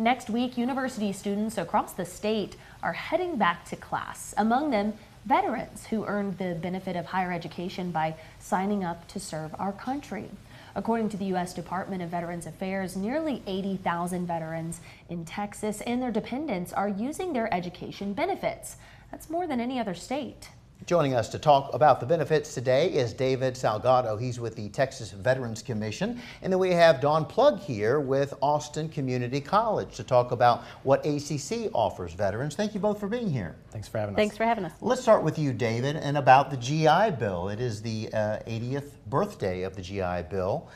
Next week, university students across the state are heading back to class. Among them, veterans who earned the benefit of higher education by signing up to serve our country. According to the U.S. Department of Veterans Affairs, nearly 80,000 veterans in Texas and their dependents are using their education benefits. That's more than any other state. Joining us to talk about the benefits today is David Salgado. He's with the Texas Veterans Commission. And then we have Dawn Plug here with Austin Community College to talk about what ACC offers veterans. Thank you both for being here. Thanks for having us. Thanks for having us. Let's start with you, David, and about the GI Bill. It is the 80th birthday of the GI Bill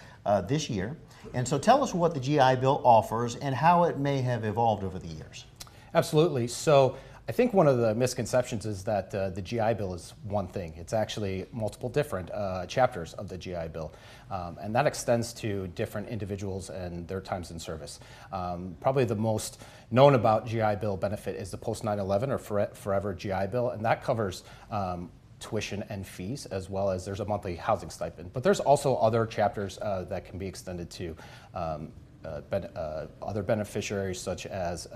this year. And so tell us what the GI Bill offers and how it may have evolved over the years. Absolutely. So I think one of the misconceptions is that the GI Bill is one thing. It's actually multiple different chapters of the GI Bill, and that extends to different individuals and their times in service. Probably the most known about GI Bill benefit is the post 9/11 or forever GI Bill, and that covers tuition and fees, as well as there's a monthly housing stipend. But there's also other chapters that can be extended to other beneficiaries, such as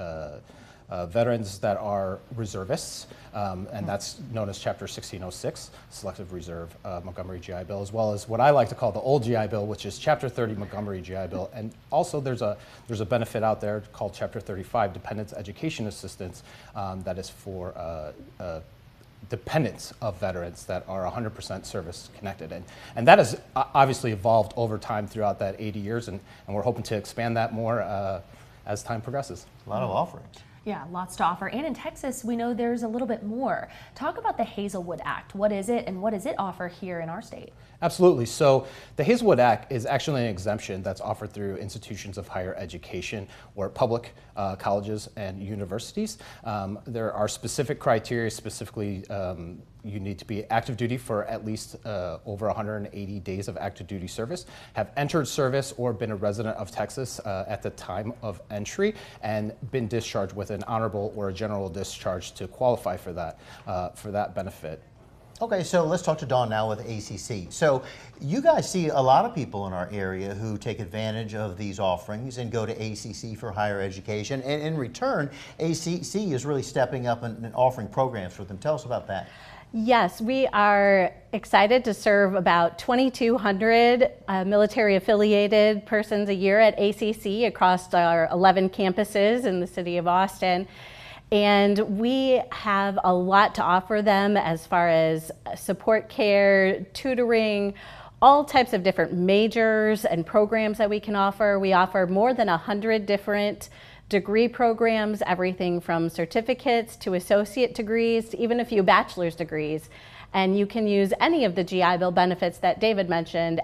veterans that are reservists, and that's known as Chapter 1606, Selective Reserve Montgomery GI Bill, as well as what I like to call the old GI Bill, which is Chapter 30 Montgomery GI Bill. And also there's a benefit out there called Chapter 35 Dependents Education Assistance that is for dependents of veterans that are 100% service connected. And that has obviously evolved over time throughout that 80 years, and we're hoping to expand that more as time progresses. A lot of offerings. Yeah, lots to offer. And in Texas, we know there's a little bit more. Talk about the Hazelwood Act. What is it and what does it offer here in our state? Absolutely. So the Hazelwood Act is actually an exemption that's offered through institutions of higher education or public colleges and universities. There are specific criteria, specifically you need to be active duty for at least over 180 days of active duty service, have entered service or been a resident of Texas at the time of entry, and been discharged with an honorable or a general discharge to qualify for that benefit. Okay, so let's talk to Dawn now with ACC. So you guys see a lot of people in our area who take advantage of these offerings and go to ACC for higher education. And in return, ACC is really stepping up and offering programs for them. Tell us about that. Yes, we are excited to serve about 2,200 military-affiliated persons a year at ACC across our 11 campuses in the city of Austin. And we have a lot to offer them as far as support care, tutoring, all types of different majors and programs that we can offer. We offer more than 100 different degree programs, everything from certificates to associate degrees, to even a few bachelor's degrees. And you can use any of the GI Bill benefits that David mentioned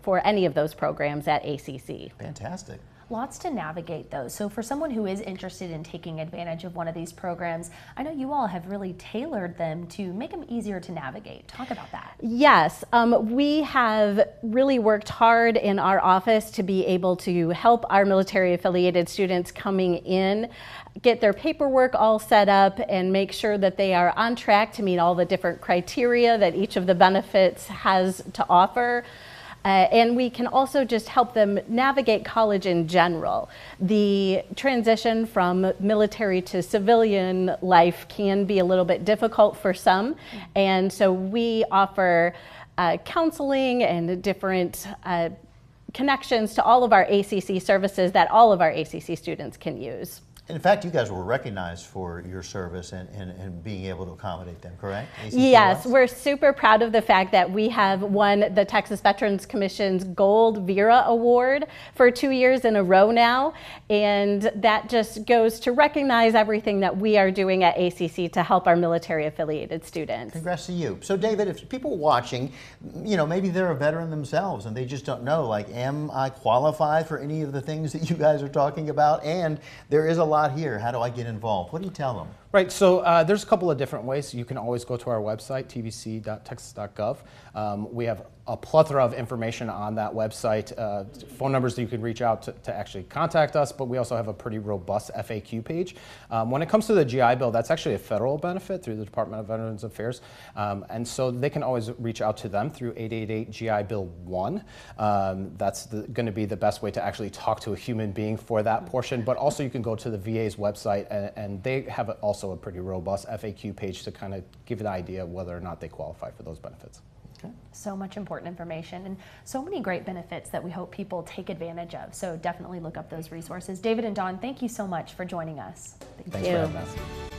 for any of those programs at ACC. Fantastic. Lots to navigate those. So for someone who is interested in taking advantage of one of these programs, I know you all have really tailored them to make them easier to navigate. Talk about that. Yes, we have really worked hard in our office to be able to help our military affiliated students coming in get their paperwork all set up and make sure that they are on track to meet all the different criteria that each of the benefits has to offer. And we can also just help them navigate college in general. The transition from military to civilian life can be a little bit difficult for some, and so we offer counseling and different connections to all of our ACC services that all of our ACC students can use. In fact, you guys were recognized for your service and being able to accommodate them, correct? Yes, we're super proud of the fact that we have won the Texas Veterans Commission's Gold Vera Award for 2 years in a row now. And that just goes to recognize everything that we are doing at ACC to help our military affiliated students. Congrats to you. So David, if people watching, you know, maybe they're a veteran themselves and they just don't know, like, am I qualified for any of the things that you guys are talking about? And there is a lot here. How do I get involved? What do you tell them? Right, so there's a couple of different ways. You can always go to our website, tvc.texas.gov. We have a plethora of information on that website, phone numbers that you can reach out to actually contact us, but we also have a pretty robust FAQ page. When it comes to the GI Bill, that's actually a federal benefit through the Department of Veterans Affairs, and so they can always reach out to them through 888 GI Bill 1. That's going to be the best way to actually talk to a human being for that portion, but also you can go to the VA's website, and they have also a pretty robust FAQ page to kind of give you the idea of whether or not they qualify for those benefits. Okay. So much important information and so many great benefits that we hope people take advantage of. So definitely look up those resources. David and Dawn, thank you so much for joining us. Thanks for having us.